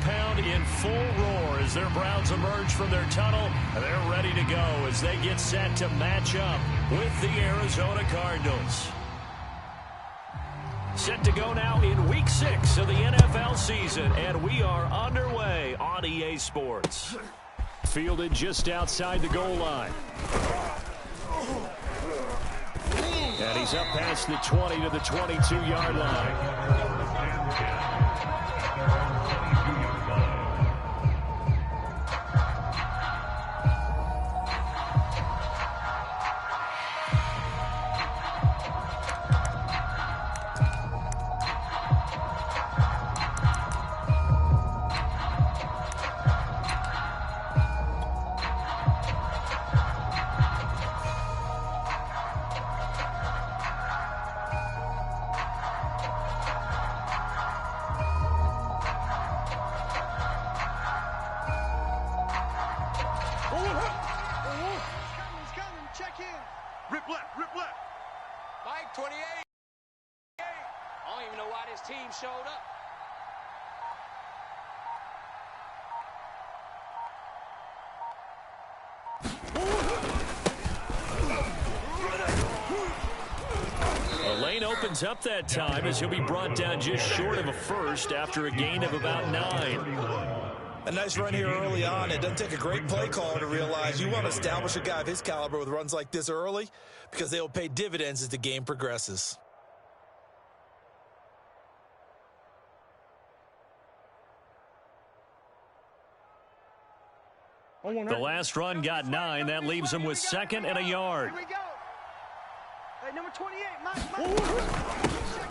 compound in full roar as their Browns emerge from their tunnel. They're ready to go as they get set to match up with the Arizona Cardinals. Set to go now in Week 6 of the NFL season, and we are underway on EA Sports. Fielded just outside the goal line. And he's up past the 20 to the 22-yard line. Up that time as he'll be brought down just short of a first after a gain of about 9. A nice run here early on. It doesn't take a great play caller to realize you want to establish a guy of his caliber with runs like this early because they will pay dividends as the game progresses. The last run got 9. That leaves him with 2nd and a yard. Here we go. Hey, number 28, Mike.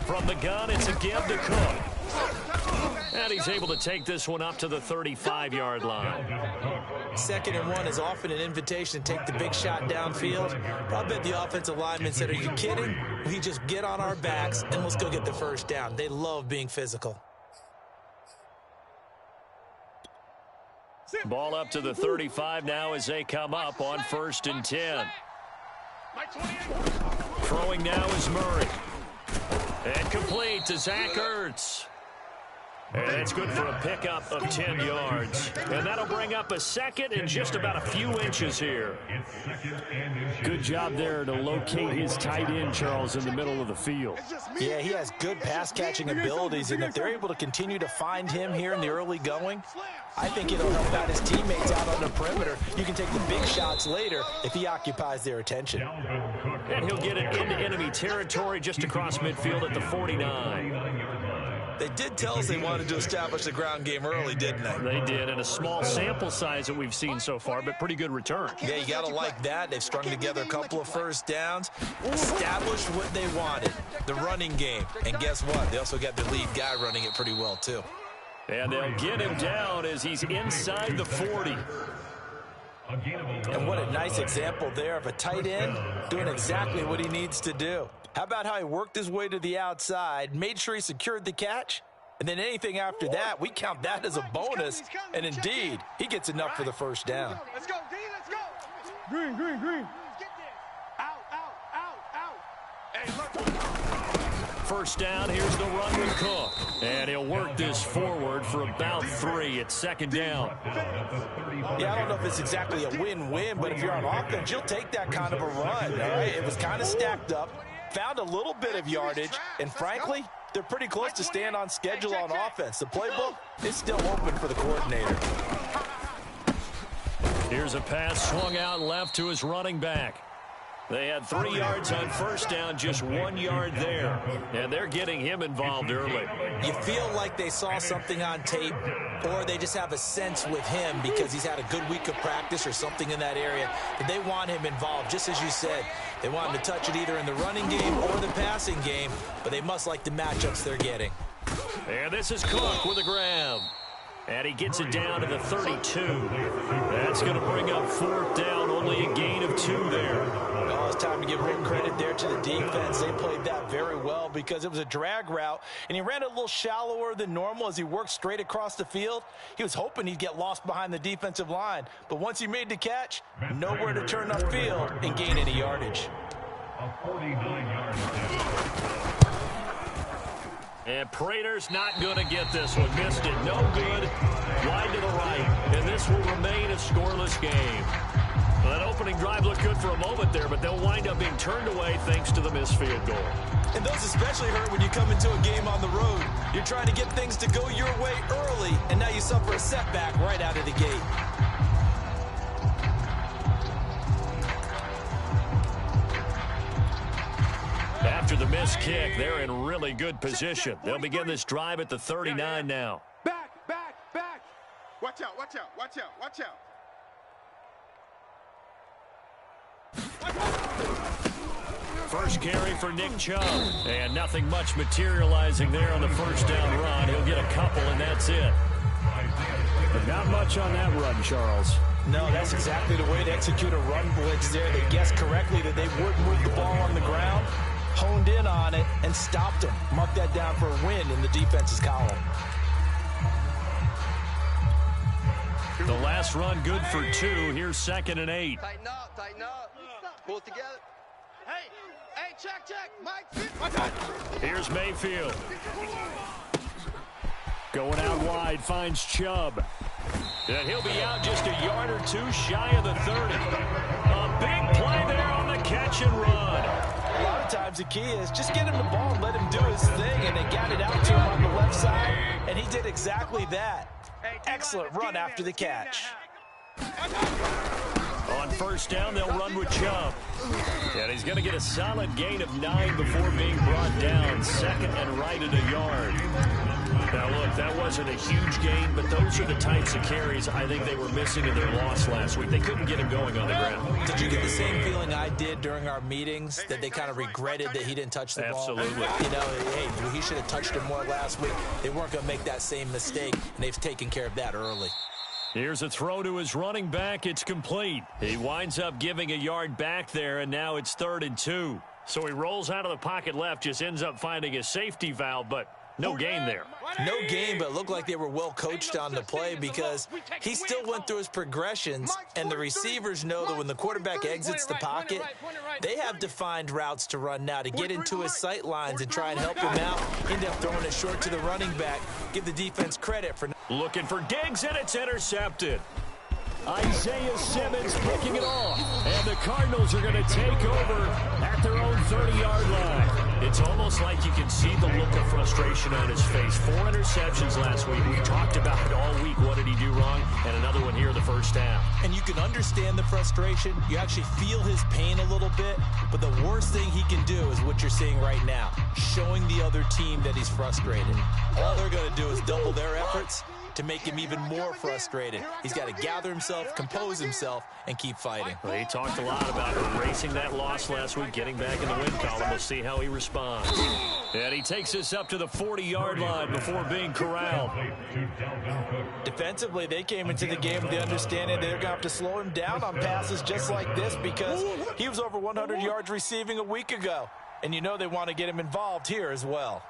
From the gun, it's a give to Cook. And he's able to take this one up to the 35-yard line. 2nd and 1 is often an invitation to take the big shot downfield. I bet the offensive lineman said, are you kidding? We just get on our backs and let's go get the first down. They love being physical. Ball up to the 35 now as they come up on 1st and 10. Throwing now is Murray. And complete to Zach Ertz. And it's good for a pickup of 10 yards. And that'll bring up a 2nd and just about a few inches here. Good job there to locate his tight end, Charles, in the middle of the field. Yeah, he has good pass-catching abilities, and if they're able to continue to find him here in the early going, I think it'll help out his teammates out on the perimeter. You can take the big shots later if he occupies their attention. And he'll get it into enemy territory just across midfield at the 49. They did tell us they wanted to establish the ground game early, didn't they? They did, and a small sample size that we've seen so far, but pretty good return. Yeah, you got to like that. They've strung together a couple of first downs, established what they wanted, the running game. And guess what? They also got the lead guy running it pretty well, too. And they'll get him down as he's inside the 40. And what a nice example there of a tight end doing exactly what he needs to do. How about how he worked his way to the outside, made sure he secured the catch, and then anything after that, we count that as a bonus. And indeed, he gets enough for the first down. Let's go, D, let's go. Green. Get there. Out. Hey, look. First down, here's the run with Cook. And he'll work this forward for about 3. It's 2nd down. Yeah, I don't know if it's exactly a win-win, but if you're on offense, you'll take that kind of a run, all right? It was kind of stacked up, found a little bit of yardage, and frankly, they're pretty close to staying on schedule on offense. The playbook is still open for the coordinator. Here's a pass swung out left to his running back. They had 3 yards on first down, just 1 yard there. And they're getting him involved early. You feel like they saw something on tape, or they just have a sense with him because he's had a good week of practice or something in that area that they want him involved. Just as you said, they want him to touch it either in the running game or the passing game, but they must like the matchups they're getting. And this is Cook with a grab. And he gets it down to the 32. That's going to bring up 4th down, only a gain of 2 there. Oh, it's time to give real credit there to the defense. They played that very well because it was a drag route, and he ran it a little shallower than normal as he worked straight across the field. He was hoping he'd get lost behind the defensive line, but once he made the catch, nowhere to turn upfield and gain any yardage. A 49-yard And Prater's not going to get this one. Missed it. No good. scoreless game. Well, that opening drive looked good for a moment there, but they'll wind up being turned away thanks to the missed field goal. And those especially hurt when you come into a game on the road. You're trying to get things to go your way early, and now you suffer a setback right out of the gate. After the missed kick, they're in really good position. They'll begin this drive at the 39 now. Back. Watch out. First carry for Nick Chubb. And nothing much materializing there on the first down run. He'll get a couple, and that's it. But not much on that run, Charles. No, that's exactly the way to execute a run blitz there. They guessed correctly that they would move the ball on the ground, honed in on it, and stopped them. Mark that down for a win in the defense's column. The last run good for 2. Here's 2nd and 8. Tighten up. Pull it together. Hey, check. Mike. Here's Mayfield. Going out wide, finds Chubb. And he'll be out just a yard or two shy of the 30. A big play there on the catch and run. A lot of times the key is just get him the ball and let him do his thing, and they got it out to him on the left side, and he did exactly that. Excellent run after the catch. On first down, they'll run with Chubb. And he's going to get a solid gain of 9 before being brought down. 2nd and right at a yard. Now, look, that wasn't a huge gain, but those are the types of carries I think they were missing in their loss last week. They couldn't get him going on the ground. Did you get the same feeling I did during our meetings, that they kind of regretted that he didn't touch the ball? Absolutely. You know, hey, he should have touched it more last week. They weren't going to make that same mistake, and they've taken care of that early. Here's a throw to his running back. It's complete. He winds up giving a yard back there, and now it's 3rd and 2. So he rolls out of the pocket left, just ends up finding a safety valve, but no gain there. No gain, but it looked like they were well coached on the play because he still went through his progressions, and the receivers know that when the quarterback exits the pocket, they have defined routes to run now to get into his sight lines and try and help him out. End up throwing it short to the running back. Give the defense credit for looking for Diggs, and it's intercepted. Isaiah Simmons picking it off, and the Cardinals are going to take over at their own 30-yard line. It's almost like you can see the look of frustration on his face. 4 interceptions last week. We talked about it all week. What did he do wrong? And another one here in the first half. And you can understand the frustration. You actually feel his pain a little bit. But the worst thing he can do is what you're seeing right now, showing the other team that he's frustrated. All they're going to do is double their efforts to make him even more frustrated. He's got to gather himself, compose himself, and keep fighting. Well, he talked a lot about erasing that loss last week, getting back in the win column. We'll see how he responds. And he takes us up to the 40-yard line before being corralled. Defensively, they came into the game with the understanding they're going to have to slow him down on passes just like this because he was over 100 yards receiving a week ago. And you know they want to get him involved here as well.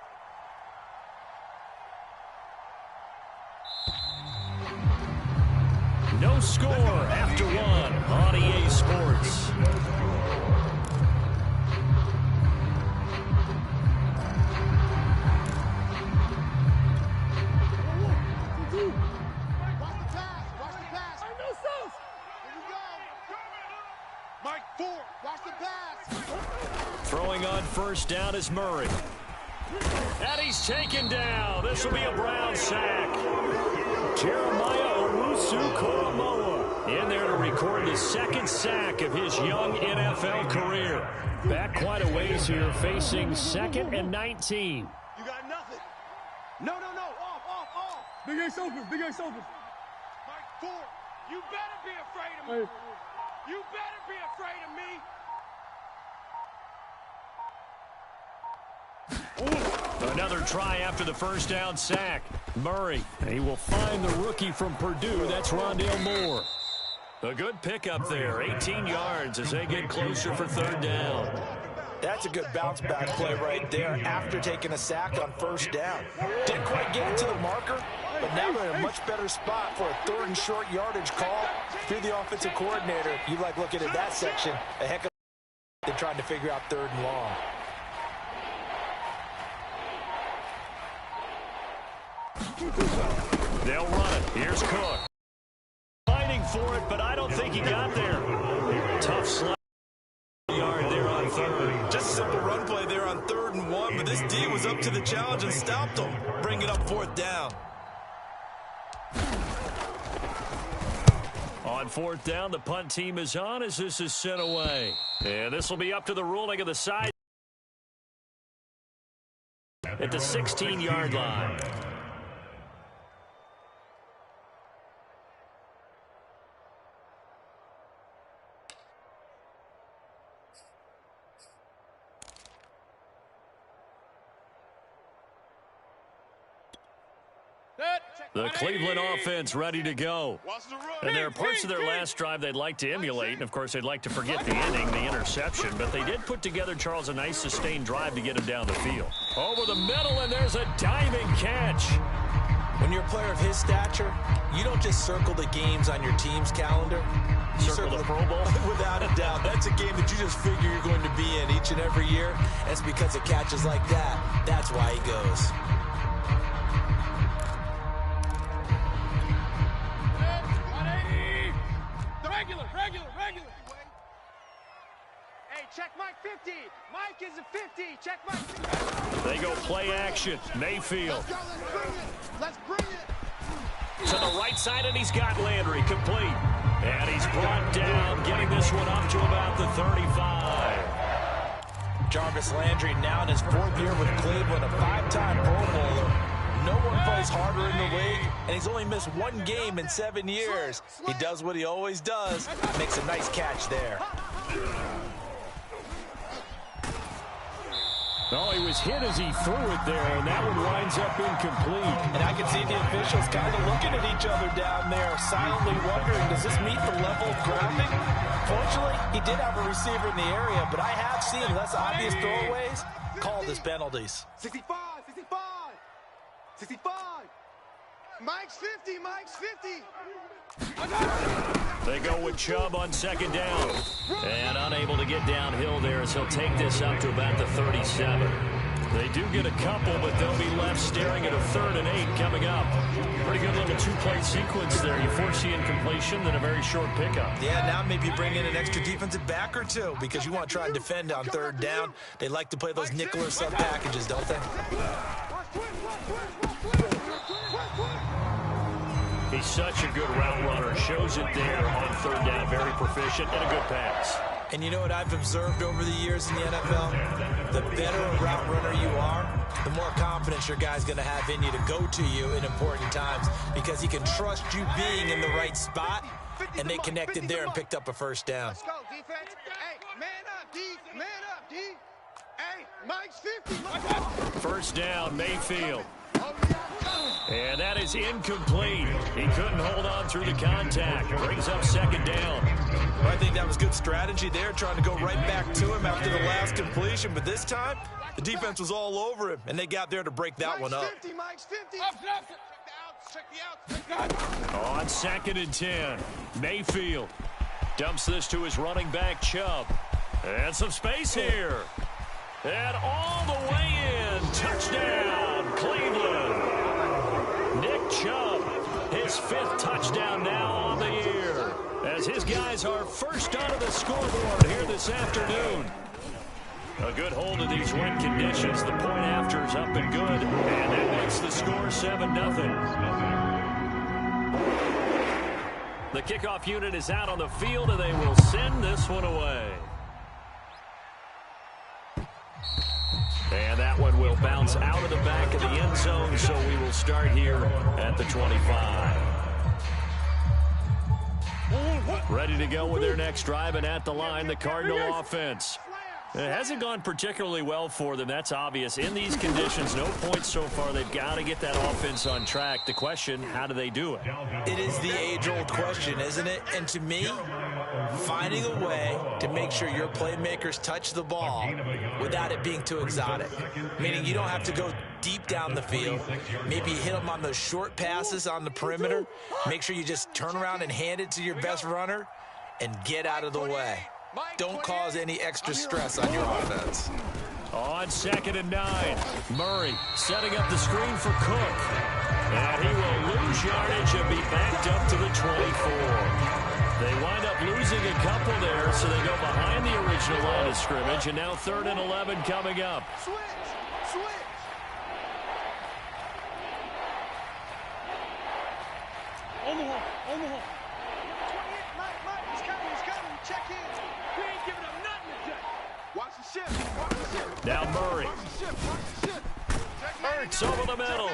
No score after 1 on EA Sports. Mike 4, watch the pass. Throwing on first down is Murray. And he's taken down. This will be a Brown sack. Jeremiah Owusu-Koramoah in there to record his 2nd sack of his young NFL career. Back quite a ways here, facing 2nd and 19. You got nothing. No. Off. Big Ace open. Mike 4, you better be afraid of me. Hey. You better be afraid of me. Another try after the first down sack. Murray, he will find the rookie from Purdue. That's Rondale Moore. A good pickup there, 18 yards as they get closer for 3rd down. That's a good bounce-back play right there after taking a sack on first down. Didn't quite get it to the marker, but now they're in a much better spot for a 3rd and short yardage call. Through the offensive coordinator, you like looking at that section a heck of than trying to figure out 3rd and long. They'll run it. Here's Cook. Fighting for it, but think he got there? Tough slap. Yard there on third. Just a simple run play there on 3rd and 1, but this D was up to the challenge and stopped him, bringing up 4th down. On 4th down, the punt team is on as this is sent away. And this will be up to the ruling of the side at the 16-yard line. The Cleveland offense ready to go. And there are parts of their last drive they'd like to emulate. And, of course, they'd like to forget the inning, the interception. But they did put together, Charles, a nice sustained drive to get him down the field. Over the middle, and there's a diving catch. When you're a player of his stature, you don't just circle the games on your team's calendar. You circle the Pro Bowl? Without a doubt. That's a game that you just figure you're going to be in each and every year. And it's because of catches like that. That's why he goes. Regular. Hey, check Mike 50. Mike is a 50. Check Mike 50. They go play action. Mayfield. Let's bring it. To the right side, and he's got Landry complete. And he's brought down, getting this one up to about the 35. Jarvis Landry now in his 4th year with Cleveland, a 5-time Pro Bowler. No one plays harder in the league, and he's only missed 1 game in 7 years. He does what he always does, makes a nice catch there. Oh, he was hit as he threw it there, and that one winds up incomplete. And I can see the officials kind of looking at each other down there, silently wondering, does this meet the level of grounding? Fortunately, he did have a receiver in the area, but I have seen less obvious throwaways called as penalties. 65. Mike's 50. Mike's 50. They go with Chubb on 2nd down. And unable to get downhill there as he'll take this up to about the 37. They do get a couple, but they'll be left staring at a 3rd and 8 coming up. Pretty good little 2-play sequence there. You force the incompletion, then a very short pickup. Yeah, now maybe you bring in an extra defensive back or two because you want to try and defend on 3rd down. They like to play those nickel or sub packages, don't they? He's such a good route runner. Shows it there on 3rd down. Very proficient and a good pass. And you know what I've observed over the years in the NFL? The better a route runner you are, the more confidence your guy's going to have in you to go to you in important times because he can trust you being in the right spot, and they connected there and picked up a 1st down. Let's go, defense. Hey, man up, D. Man up, D. Hey, Mike's 50. 1st down, Mayfield. And that is incomplete. He couldn't hold on through the contact. Brings up 2nd down. Well, I think that was good strategy there, trying to go right back to him after the last completion. But this time, the defense was all over him, and they got there to break that one up. Mike's 50. Check the outs. On 2nd and 10, Mayfield dumps this to his running back, Chubb. And some space here. And all the way in. Touchdown, Cleveland. Nick Chubb, his 5th touchdown now on the year, as his guys are first onto the scoreboard here this afternoon. A good hold of these wind conditions. The point after is up and good, and that makes the score 7-0. The kickoff unit is out on the field, and they will send this one away. And that one will bounce out of the back of the end zone, so we will start here at the 25. Ready to go with their next drive, and at the line, the Cardinal offense. It hasn't gone particularly well for them. That's obvious. In these conditions, no points so far. They've got to get that offense on track. The question, how do they do it? It is the age-old question, isn't it? And to me, finding a way to make sure your playmakers touch the ball without it being too exotic. Meaning you don't have to go deep down the field. Maybe hit them on those short passes on the perimeter. Make sure you just turn around and hand it to your best runner and get out of the way. Don't cause any extra stress on your offense. On 2nd and 9, Murray setting up the screen for Cook. And he will lose yardage and be backed up to the 24. They wind up losing a couple there, so they go behind the original line of scrimmage, and now 3rd and 11 coming up. Switch. Omaha. 28, Mike, he's coming. Check in. We ain't giving up nothing today. Watch the shift. Now Murray. Hurts over the middle.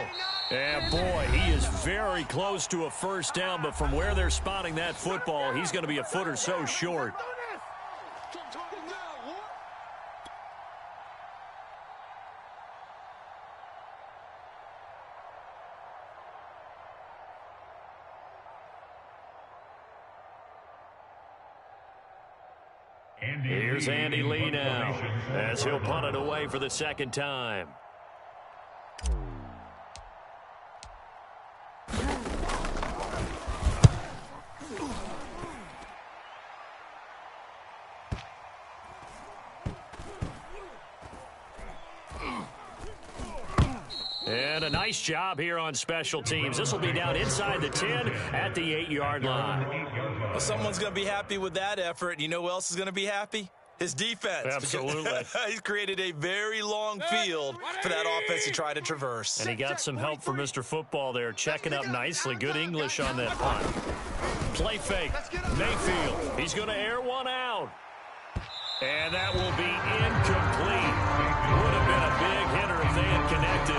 And boy, he is very close to a first down, but from where they're spotting that football, he's going to be a foot or so short. Here's Andy Lee now, as he'll punt it away for the second time. And a nice job here on special teams. This will be down inside the 10 at the 8-yard line. Well, someone's going to be happy with that effort. You know who else is going to be happy? His defense. Absolutely. He's created a very long field for that offense to try to traverse. And he got some help from Mr. Football there, checking up nicely. Good English on that punt. Play fake. Mayfield. He's going to air one out. And that will be incomplete. Would have been a big hitter if they had connected.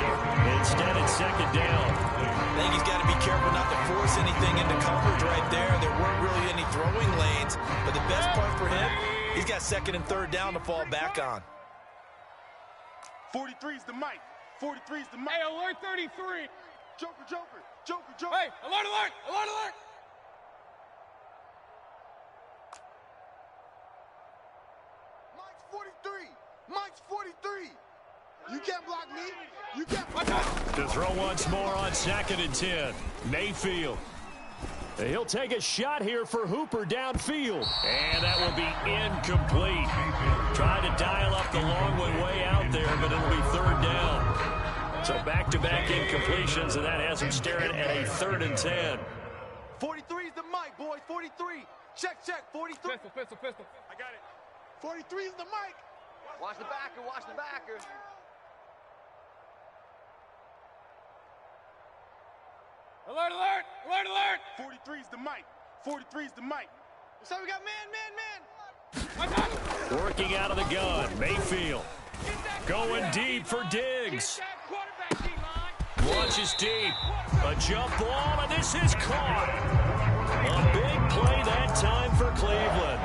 Instead, it's second down. I think he's got to be careful not to force anything into coverage right there. There weren't really any throwing lanes. But the best part for him, he's got 2nd and 3rd down to fall back on. 43's the mic. 43's the mic. Hey, alert 33. Joker. Hey, alert. Mike's 43. You can't block me. You can't block me. To throw once more on 2nd and 10. Mayfield. He'll take a shot here for Hooper downfield. And that will be incomplete. Trying to dial up the long one way out there, but it'll be 3rd down. So back-to-back incompletions, and that has him staring at a 3rd and 10. 43's the mic, boys. 43. Check. 43. Pistol. I got it. 43's the mic. Watch the backer. Alert. 43's the mic. So we got man. Working out of the gun, Mayfield. Going deep for Diggs. Launches deep. A jump ball, and this is caught. A big play that time for Cleveland.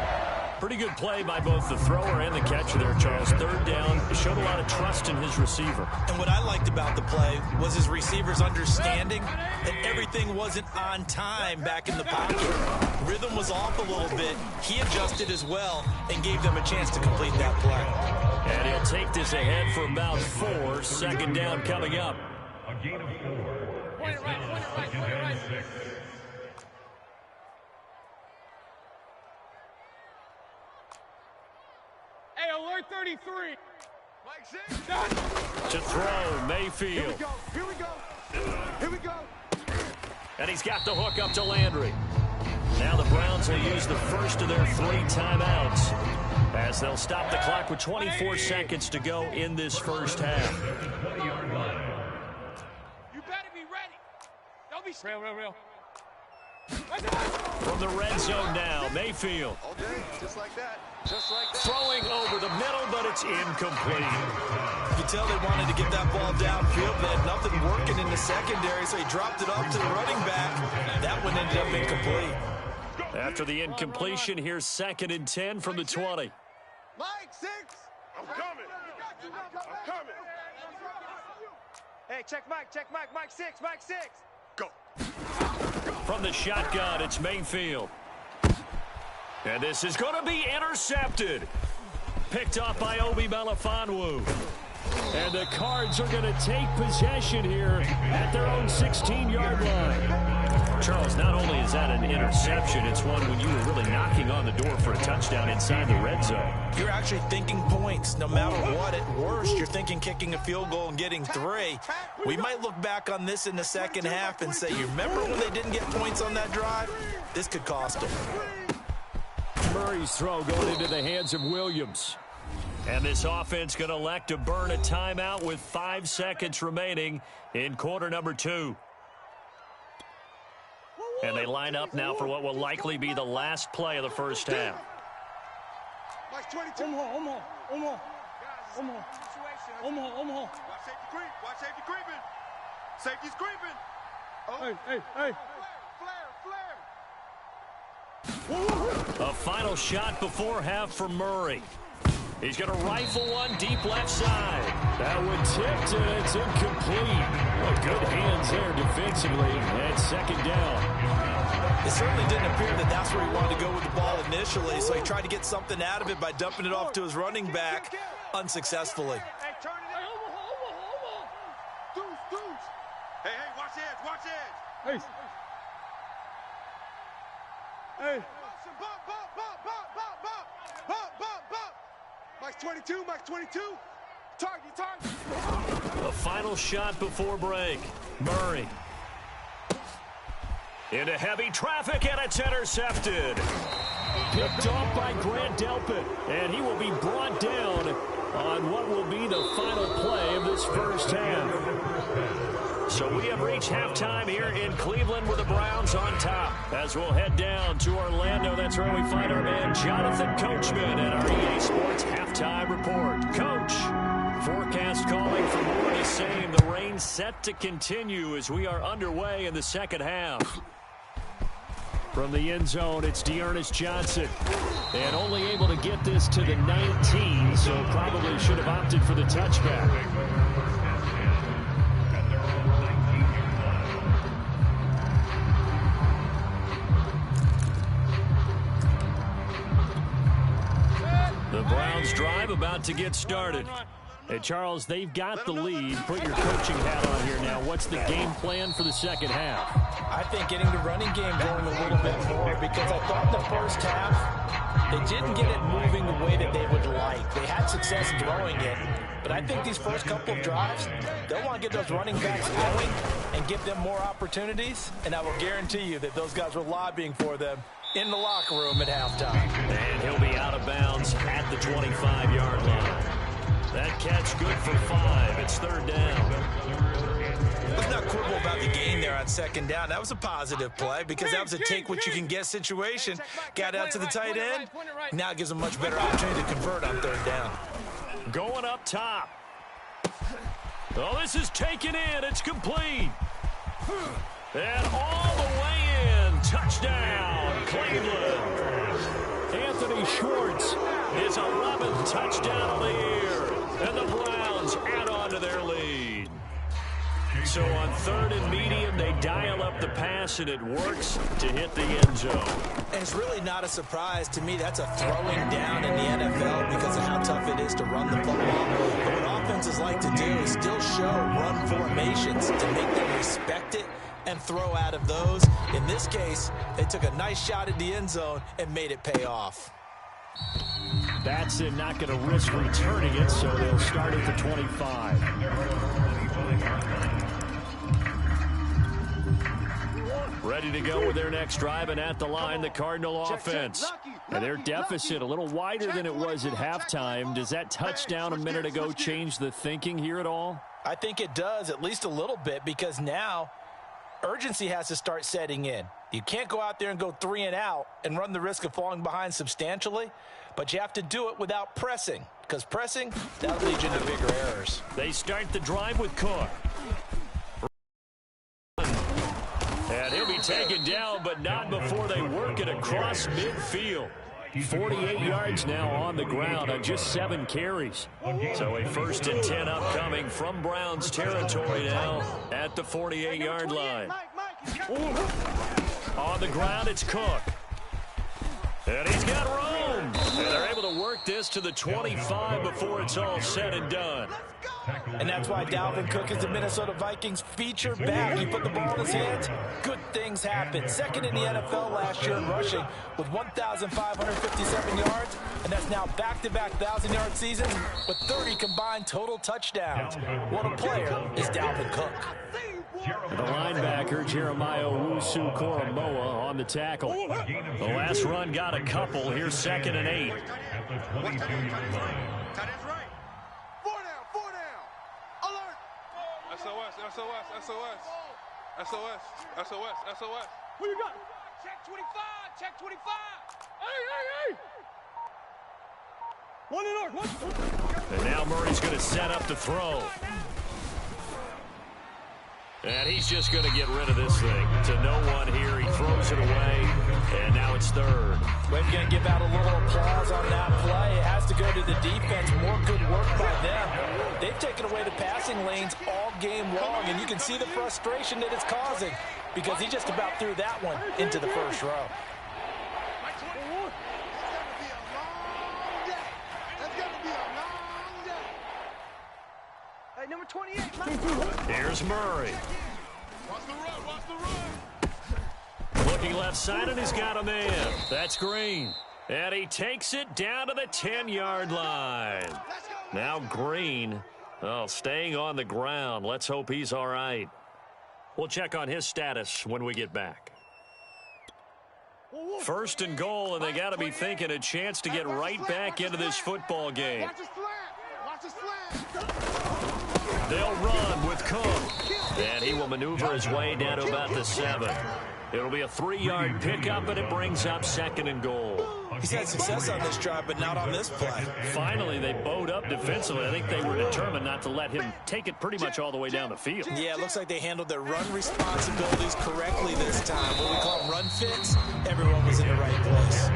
Pretty good play by both the thrower and the catcher there, Charles. 3rd down. Showed a lot of trust in his receiver. And what I liked about the play was his receivers understanding that everything wasn't on time back in the pocket. Rhythm was off a little bit. He adjusted as well and gave them a chance to complete that play. And he'll take this ahead for about 4. 2nd down coming up. A gain of 4. Point it right. Hey, alert 33. Mike 6. Done. To throw, Mayfield. Here we go. And he's got the hook up to Landry. Now the Browns will use the first of their 3 timeouts as they'll stop the clock with 24 seconds to go in this first half. You better be ready. Don't be real. From the red zone now, Mayfield. All day, just like that. Throwing over the middle, but it's incomplete. You can tell they wanted to get that ball downfield. They had nothing working in the secondary, so he dropped it off to the running back. That one ended up incomplete. After the incompletion, here's 2nd and 10 from the 20. Mike 6. I'm coming. Hey, check Mike. Mike 6. Go. From the shotgun, it's Mayfield. And this is going to be intercepted. Picked off by Obi Melifonwu. And the Cards are going to take possession here at their own 16-yard line. Charles, not only is that an interception, it's one when you were really knocking on the door for a touchdown inside the red zone. You're actually thinking points no matter what. At worst, you're thinking kicking a field goal and getting 3. We might look back on this in the second half and say, you remember when they didn't get points on that drive? This could cost them. Murray's throw going into the hands of Williams. And this offense going to elect to burn a timeout with 5 seconds remaining in quarter number 2. And they line up now for what will likely be the last play of the first half. Watch 22. Watch safety creep. Watch safety creeping. Safety's creeping. Oh. Hey. Flare. A final shot before half for Murray. He's going to rifle one deep left side. That one tipped, and it's incomplete. Well, good hands there defensively, and second down. It certainly didn't appear that that's where he wanted to go with the ball initially, so he tried to get something out of it by dumping it off to his running back unsuccessfully. Hey, turn it in. Deuce. Hey, watch edge. Hey. Bump. Max 22. Target. A final shot before break. Murray. Into heavy traffic, and it's intercepted. Picked off by Grant Delpit, and he will be brought down on what will be the final play of this first half. So we have reached halftime here in Cleveland with the Browns on top. As we'll head down to Orlando, that's where we find our man Jonathan Coachman at our EA Sports Halftime Report. Coach, forecast calling for more of the same. The rain set to continue as we are underway in the second half. From the end zone, it's Dearness Johnson. And only able to get this to the 19, so probably should have opted for the touchback. The Browns drive about to get started. Hey, Charles, they've got the lead. Put your coaching hat on here now. What's the game plan for the second half? I think getting the running game going a little bit more, because I thought the first half, they didn't get it moving the way that they would like. They had success throwing it, but I think these first couple of drives, they'll want to get those running backs going and give them more opportunities, and I will guarantee you that those guys were lobbying for them in the locker room at halftime. And he'll be out of bounds at the 25-yard line. That catch good for 5. It's third down. Let's not quibble about the gain there on second down. That was a positive play because that was a take-what-you-can-get situation. Got out to the tight end. Now it gives them a much better opportunity to convert on third down. Going up top. Oh, this is taken in. It's complete. And all the way in. Touchdown, Cleveland. Anthony Schwartz, his 11th touchdown of the year. And the Browns add on to their lead. So on third and medium, they dial up the pass, and it works to hit the end zone. And it's really not a surprise to me. That's a throwing down in the NFL because of how tough it is to run the football. But what offenses like to do is still show run formations to make them respect it and throw out of those. In this case, they took a nice shot at the end zone and made it pay off. Batson not going to risk returning it, so they'll start at the 25. Ready to go with their next drive, and at the line, the Cardinal offense. And their deficit a little wider than it was at halftime. Does that touchdown a minute ago change the thinking here at all? I think it does, at least a little bit, because now urgency has to start setting in. You can't go out there and go 3 and out and run the risk of falling behind substantially, but you have to do it without pressing, because pressing, that'll lead you into bigger errors. They start the drive with Cook. And he'll be taken down, but not before they work it across midfield. 48 yards now on the ground on just 7 carries. So a 1st and 10 upcoming from Browns territory now at the 48-yard line. On the ground, it's Cook. And he's got room. And they're able to work this to the 25 before it's all said and done. And that's why Dalvin Cook is the Minnesota Vikings feature back. You put the ball in his hands, good things happen. Second in the NFL last year in rushing with 1,557 yards, and that's now back-to-back 1,000-yard seasons with 30 combined total touchdowns. What a player is Dalvin Cook. The linebacker, Jeremiah Owusu-Koramoah, on the tackle. The last run got a couple. Here's 2nd and 8. Tight end's right. 4 down. Alert. SOS. Who you got? Check 25. Hey. 1 and arc. And now Murray's going to set up to throw. And he's just going to get rid of this thing to no one here. He throws it away, and now it's 3rd. We're going to give out a little applause on that play. It has to go to the defense. More good work by them. They've taken away the passing lanes all game long, and you can see the frustration that it's causing because he just about threw that one into the first row. Number 28. Here's Murray. Watch the run. Looking left side, and he's got a man. That's Green. And he takes it down to the 10-yard line. Now Green, staying on the ground. Let's hope he's all right. We'll check on his status when we get back. 1st and goal, and they got to be thinking a chance to get right back into this football game. Watch the slant. They'll run with Cook, and he will maneuver his way down to about the 7. It'll be a 3-yard pickup, and it brings up 2nd and goal. He's had success on this drive, but not on this play. Finally, they bowed up defensively. I think they were determined not to let him take it pretty much all the way down the field. Yeah, it looks like they handled their run responsibilities correctly this time. What we call them run fits, everyone was in the right place.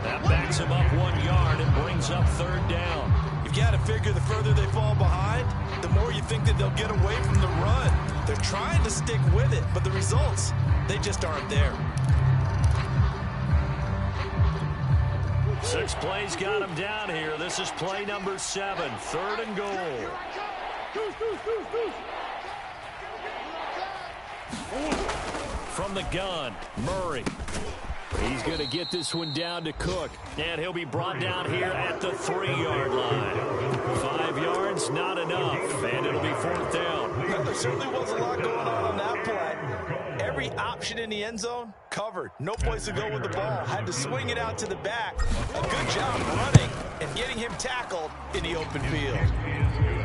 That backs him up 1 yard and brings up 3rd down. You've got to figure the further they fall behind, the more you think that they'll get away from the run. They're trying to stick with it, but the results, they just aren't there. 6 plays got him down here. This is play number 7, 3rd and goal. From the gun, Murray. He's going to get this one down to Cook. And he'll be brought down here at the 3-yard line. 5 yards, not enough. And it'll be 4th down. There certainly was a lot going on that play. Every option in the end zone covered. No place to go with the ball. Had to swing it out to the back. A good job running and getting him tackled in the open field.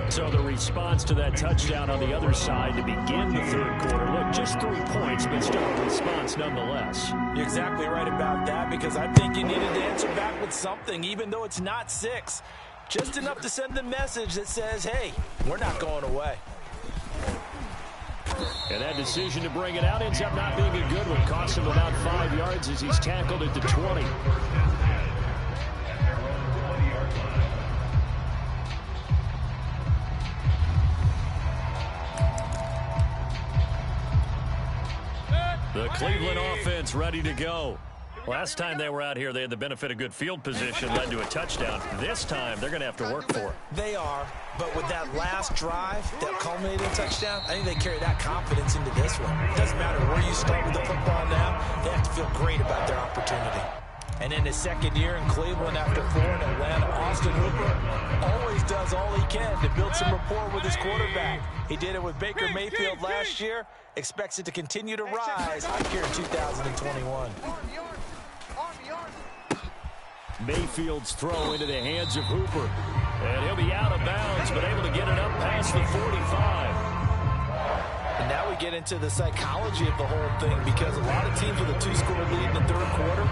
So the response to that touchdown on the other side to begin the 3rd quarter. Look, just 3 points, but still a response nonetheless. You're exactly right about that, because I think you needed to answer back with something, even though it's not 6. Just enough to send the message that says, hey, we're not going away. And that decision to bring it out ends up not being a good one. Costs him about 5 yards as he's tackled at the 20. The Cleveland offense ready to go. Last time they were out here, they had the benefit of good field position, led to a touchdown. This time, they're going to have to work for it. They are, but with that last drive that culminated in a touchdown, I think they carry that confidence into this one. It doesn't matter where you start with the football now, they have to feel great about their opportunity. And in his 2nd year in Cleveland after 4 in Atlanta, Austin Hooper always does all he can to build some rapport with his quarterback. He did it with Baker Mayfield last year, expects it to continue to rise here in 2021. Mayfield's throw into the hands of Hooper. And he'll be out of bounds, but able to get it up past the 45. And now we get into the psychology of the whole thing, because a lot of teams with a 2-score lead in the 3rd quarter,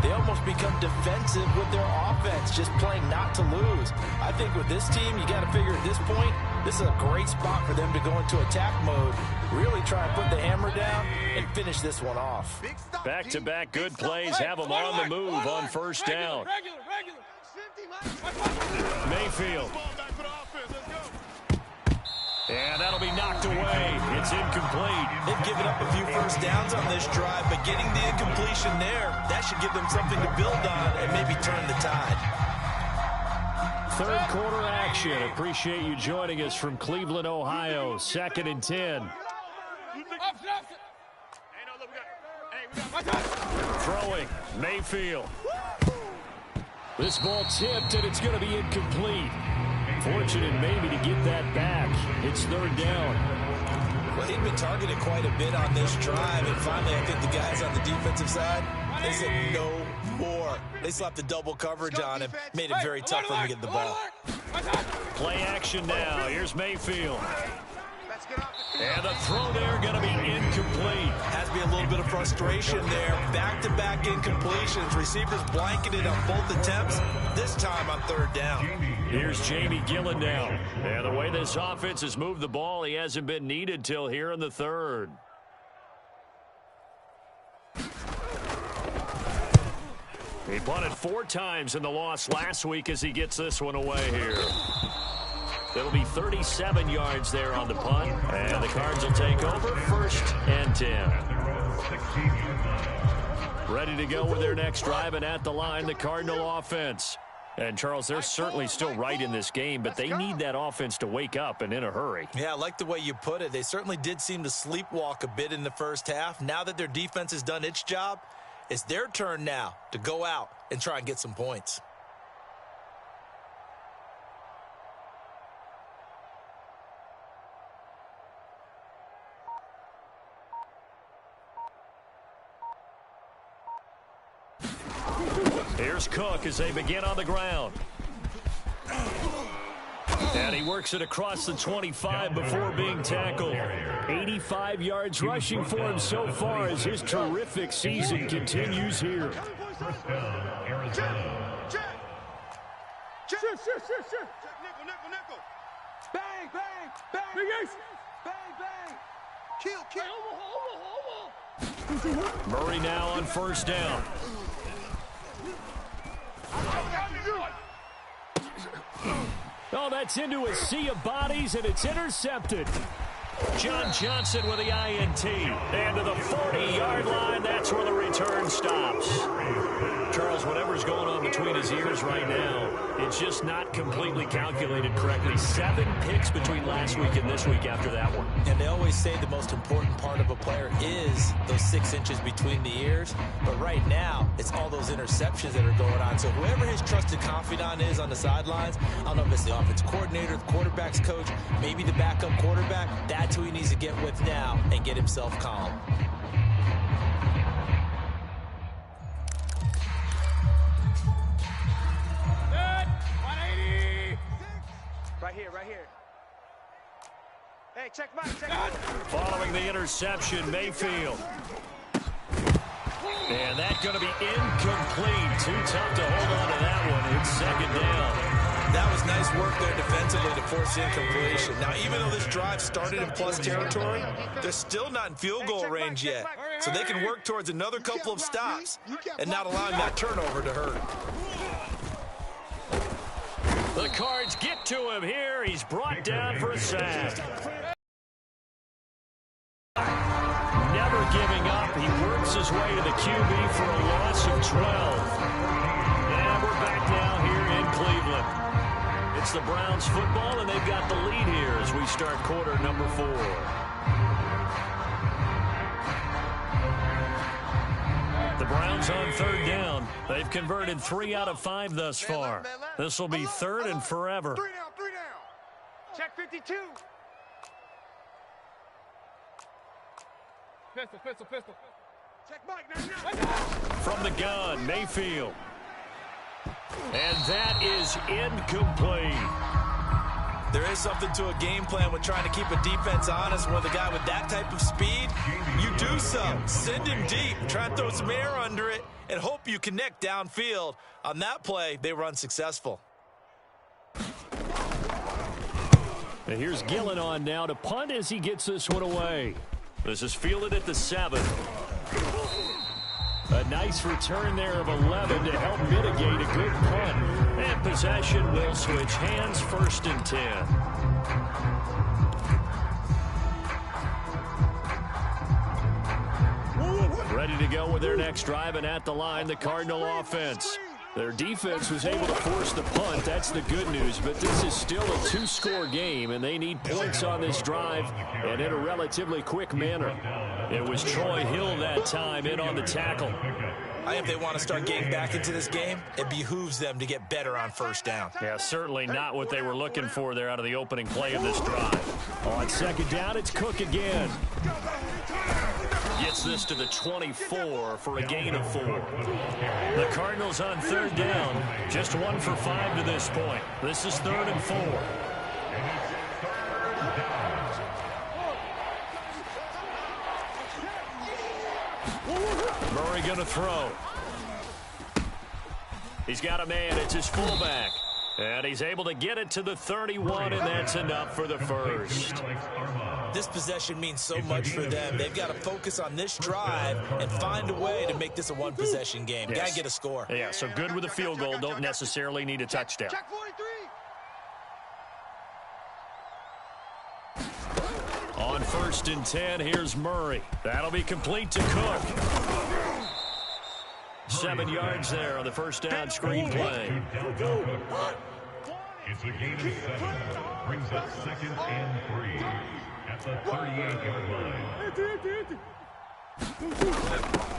they almost become defensive with their offense, just playing not to lose. I think with this team, you got to figure at this point, this is a great spot for them to go into attack mode, really try and put the hammer down and finish this one off. Back-to-back good plays have them on the move on 1st down. Mayfield. And that'll be knocked away. It's incomplete. They've given up a few first downs on this drive, but getting the incompletion there, that should give them something to build on and maybe turn the tide. 3rd quarter action. Appreciate you joining us from Cleveland, Ohio. 2nd and 10. Throwing, Mayfield. This ball tipped, and it's going to be incomplete. Fortunate maybe to get that back. It's 3rd down. Well, he'd been targeted quite a bit on this drive, and finally I think the guys on the defensive side, they said no more. They slapped the double coverage on him, made it very tough for him to get the ball. Play action now. Here's Mayfield. And the throw there going to be incomplete. Has to be a little bit of frustration there. Back-to-back incompletions. Receivers blanketed on both attempts, this time on third down. Here's Jamie Gillen now. And the way this offense has moved the ball, he hasn't been needed till here in the third. He punted 4 times in the loss last week as he gets this one away here. It'll be 37 yards there on the punt. And the Cards will take over 1st and 10. Ready to go with their next drive, and at the line, the Cardinal offense. And, Charles, they're certainly still right in this game, but they need that offense to wake up and in a hurry. Yeah, I like the way you put it. They certainly did seem to sleepwalk a bit in the first half. Now that their defense has done its job, it's their turn now to go out and try and get some points. Here's Cook as they begin on the ground. And he works it across the 25 before being tackled. 85 yards rushing for him so far as his terrific season continues here. Bang, bang, bang. Big Ace. Bang, bang. Kill, kill. Murray now on 1st down. Oh, that's into a sea of bodies, and it's intercepted. John Johnson with the INT. And to the 40-yard line, that's where the return stops. Charles, whatever's going on between his ears right now, it's just not completely calculated correctly. 7 picks between last week and this week after that one. And they always say the most important part of a player is those 6 inches between the ears. But right now, it's all those interceptions that are going on. So whoever his trusted confidant is on the sidelines, I don't know if it's the offensive coordinator, the quarterback's coach, maybe the backup quarterback, that's who he needs to get with now and get himself calm. Right here. Hey, check Mike, check Mike. Following the interception, Mayfield. And that's going to be incomplete. Too tough to hold on to that one. It's 2nd down. That was nice work there defensively to force the incompletion. Now, even though this drive started in plus territory, they're still not in field goal range yet. So they can work towards another couple of stops and not allowing that turnover to hurt. The Cards get to him here. He's brought down for a sack. Never giving up. He works his way to the QB for a loss of 12. And we're back now here in Cleveland. It's the Browns football, and they've got the lead here as we start quarter number 4. The Browns on 3rd down. They've converted 3 out of 5 thus far. This will be 3rd and forever. 3 down. Check 52. Pistol. Check Mike, now. From the gun, Mayfield. And that is incomplete. There is something to a game plan with trying to keep a defense honest. With a guy with that type of speed, you do so. Send him deep. Try and throw some air under it and hope you connect downfield. On that play, they were unsuccessful. And here's Gillen on now to punt as he gets this one away. This is fielded at the 7. A nice return there of 11 to help mitigate a good punt. And possession will switch hands, 1st and 10. Ready to go with their next drive, and at the line, the Cardinal offense. Their defense was able to force the punt. That's the good news, but this is still a 2-score game, and they need points on this drive and in a relatively quick manner. It was Troy Hill that time in on the tackle. I think if they want to start getting back into this game, it behooves them to get better on first down. Yeah, certainly not what they were looking for there out of the opening play of this drive. On second down, it's Cook again. Gets this to the 24 for a gain of 4. The Cardinals on third down, just 1 for 5 to this point. This is 3rd and 4. Murray going to throw. He's got a man. It's his fullback. And he's able to get it to the 31, and that's enough for the first. This possession means so much for them. They've got to focus on this drive and find a way to make this a one-possession game. Yes. Got to get a score. Yeah, so good with a field goal. Don't necessarily need a touchdown. Check 43. On 1st and 10, here's Murray. That'll be complete to Cook. 7 yards there on the first down screen play. It's a gain of 7. Brings up 2nd and 3 at the 38-yard line.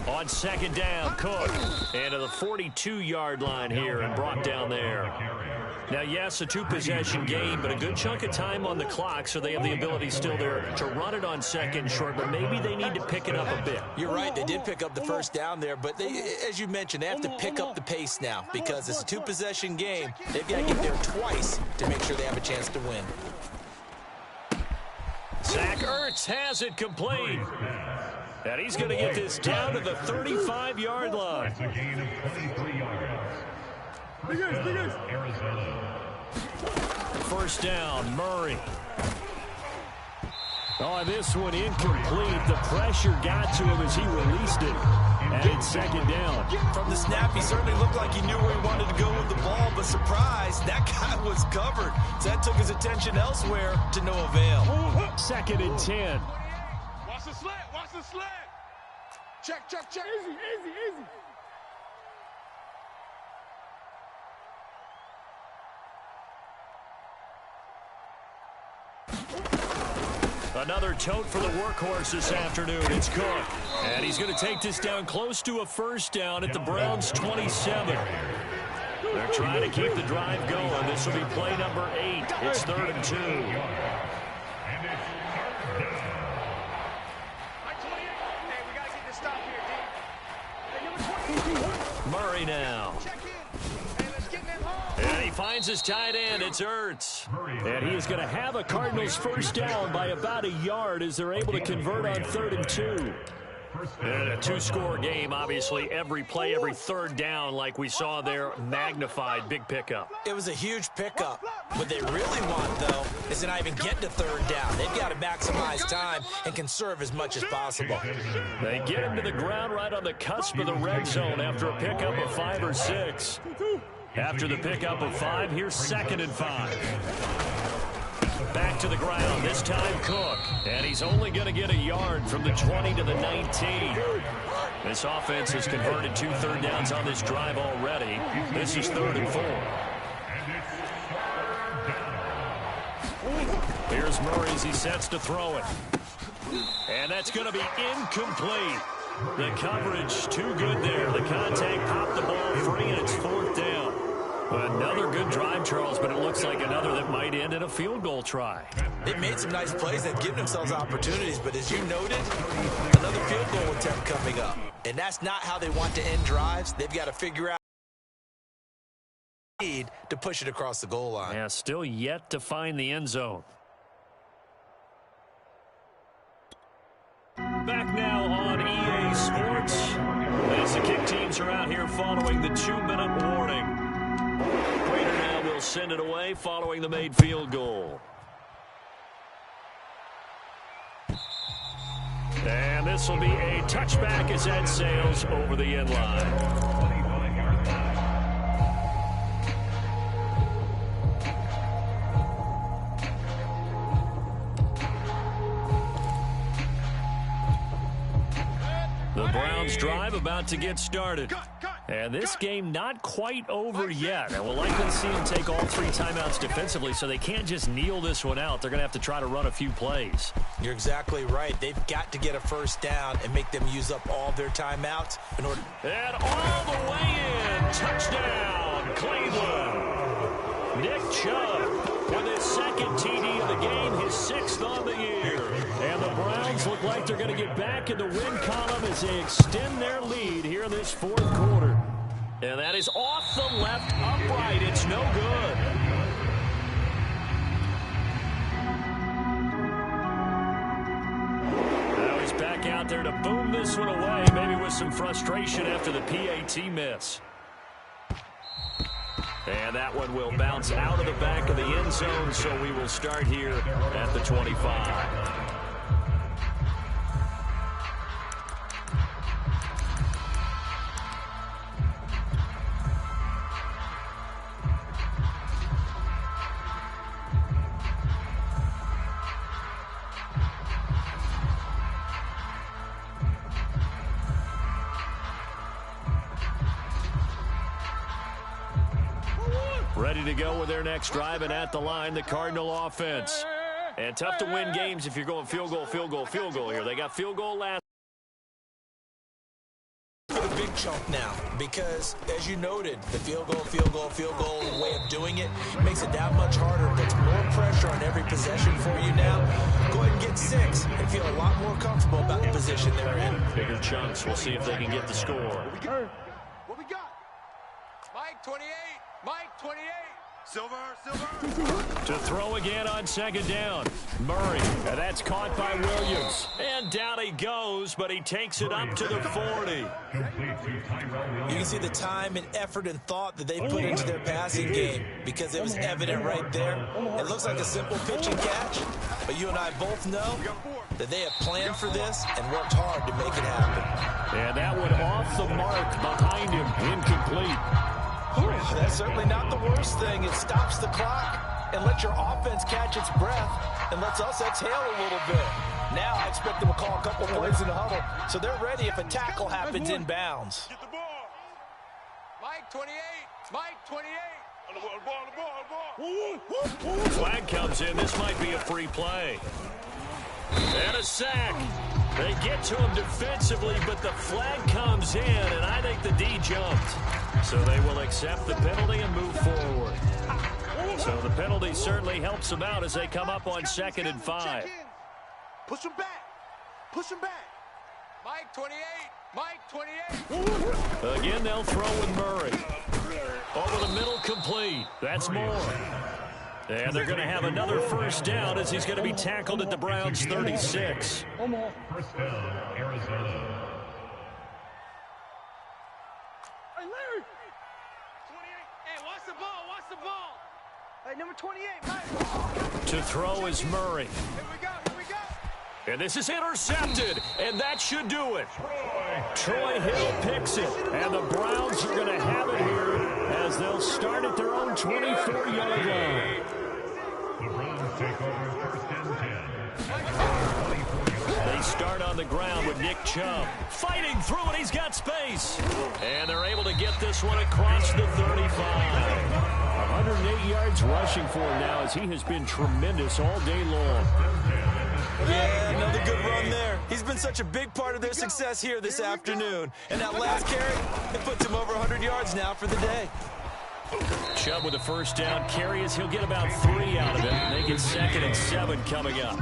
On second down, Cook. And to the 42-yard line here and brought down there. Now, yes, a 2-possession game, but a good chunk of time on the clock, so they have the ability still there to run it on 2nd short, but maybe they need to pick it up a bit. You're right. They did pick up the first down there, but they, as you mentioned, they have to pick up the pace now because it's a 2-possession game. They've got to get there twice to make sure they have a chance to win. Zach Ertz has it complete. And he's going to get this down to the 35-yard line. It's a gain of 23 yards. Arizona. First down, Murray. Oh, this one incomplete. The pressure got to him as he released it. And it's second down. From the snap, he certainly looked like he knew where he wanted to go with the ball, but surprise, that guy was covered. So that took his attention elsewhere to no avail. 2nd and 10. Watch the slant. Watch the slant. Check. Easy. Another tote for the workhorse this afternoon. It's Cook. And he's going to take this down close to a first down at the Browns' 27. They're trying to keep the drive going. This will be play number 8. It's 3rd and 2. Murray now. And he finds his tight end. It's Ertz. And he is going to have a Cardinals first down by about a yard as they're able to convert on 3rd and 2. And a 2-score game, obviously. Every play, every third down, like we saw there, magnified. Big pickup. It was a huge pickup. What they really want, though, is to not even get to 3rd down. They've got to maximize time and conserve as much as possible. They get him to the ground right on the cusp of the red zone after a pickup of 5 or 6. After the pickup of 5, here's 2nd and 5. Back to the ground, this time Cook. And he's only going to get a yard from the 20 to the 19. This offense has converted 2 third downs on this drive already. This is 3rd and 4. Here's Murray as he sets to throw it. And that's going to be incomplete. The coverage too good there. The contact popped the ball free, and it's 4th down. Another good drive, Charles, but it looks like another that might end in a field goal try. They've made some nice plays. They've given themselves opportunities, but as you noted, another field goal attempt coming up. And that's not how they want to end drives. They've got to figure out need to push it across the goal line. Yeah, still yet to find the end zone. Back now on EA Sports. As the kick teams are out here following the 2-minute warning. Prater now will send it away following the made field goal. And this will be a touchback as that sails over the end line. The Browns drive about to get started. And this game not quite over yet. And we'll likely see them take all 3 timeouts defensively, so they can't just kneel this one out. They're going to have to try to run a few plays. You're exactly right. They've got to get a first down and make them use up all their timeouts in order. And all the way in. Touchdown, Cleveland. Nick Chubb with his second TD of the game, his 6th on the year. And the Browns look like they're going to get back in the win column as they extend their lead here in this 4th quarter. And that is off the left upright. It's no good. Now he's back out there to boom this one away, maybe with some frustration after the PAT miss. And that one will bounce out of the back of the end zone, so we will start here at the 25. Ready to go with their next drive, and at the line, the Cardinal offense. And tough to win games if you're going field goal, field goal, field goal here. They got field goal last. For the big chunk now, because as you noted, the field goal way of doing it makes it that much harder, puts more pressure on every possession for you now. Go ahead and get 6 and feel a lot more comfortable about the position they're in. Bigger chunks. We'll see if they can get the score. What we got? Mike 28. Mike 28. Silver. To throw again on 2nd down. Murray, and that's caught by Williams. And down he goes, but he takes it up to the 40. You can see the time and effort and thought that they put into their passing game because it was evident right there. It looks like a simple pitch and catch, but you and I both know that they have planned for this and worked hard to make it happen. And that one off the mark behind him, incomplete. That's certainly not the worst thing. It stops the clock and lets your offense catch its breath and lets us exhale a little bit. Now I expect them to call a couple plays in the huddle, so they're ready if a tackle happens in bounds. Get the ball. Mike 28. Mike 28. On the ball. Flag comes in. This might be a free play. And a sack. They get to him defensively, but the flag comes in, and I think the D jumped. So they will accept the penalty and move forward. So the penalty certainly helps them out as they come up on 2nd and 5. Push him back. Push him back. Mike 28. Mike 28. Again, they'll throw with Murray. Over the middle, complete. That's more. And they're going to have another first down as he's going to be tackled at the Browns' 36. First down, Arizona. Hey, Larry. 28. Hey, watch the ball. Watch the ball. Hey, number 28, Mike. To throw is Murray. Here we go. Here we go. And this is intercepted, and that should do it. Troy Hill picks it, and the Browns are going to have it here as they'll start at their own 24-yard line. The Browns take over 1st and 10. They start on the ground with Nick Chubb fighting through it. He's got space. And they're able to get this one across the 35. 108 yards rushing for him now as he has been tremendous all day long. Yeah, another good run there. He's been such a big part of their success here this afternoon. And that last carry, it puts him over 100 yards now for the day. Chubb with a first down carry as he'll get about 3 out of it. They get 2nd and 7 coming up.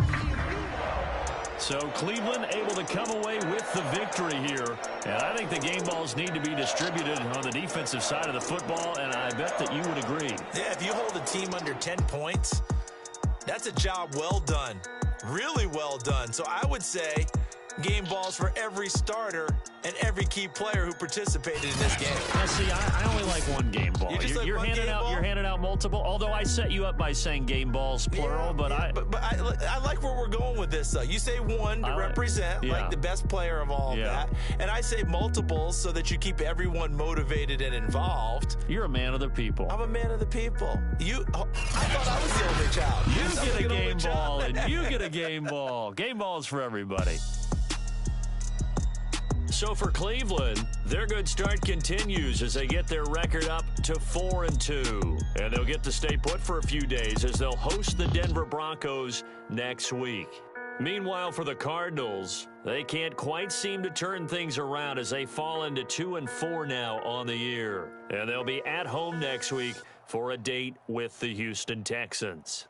So Cleveland able to come away with the victory here. And I think the game balls need to be distributed on the defensive side of the football, and I bet that you would agree. Yeah, if you hold a team under 10 points, that's a job well done. Really well done. So I would say game balls for every starter and every key player who participated in this game. Now, see, I only like one game ball. You're handing out multiple. Although I set you up by saying game balls plural, but I like where we're going with this. Though you say one to represent like the best player of all of that, and I say multiples so that you keep everyone motivated and involved. You're a man of the people. I'm a man of the people. I thought I was the only child. You get a game ball, and you get a game ball. Game balls for everybody. So for Cleveland, their good start continues as they get their record up to 4-2. And they'll get to stay put for a few days as they'll host the Denver Broncos next week. Meanwhile, for the Cardinals, they can't quite seem to turn things around as they fall into 2-4 now on the year. And they'll be at home next week for a date with the Houston Texans.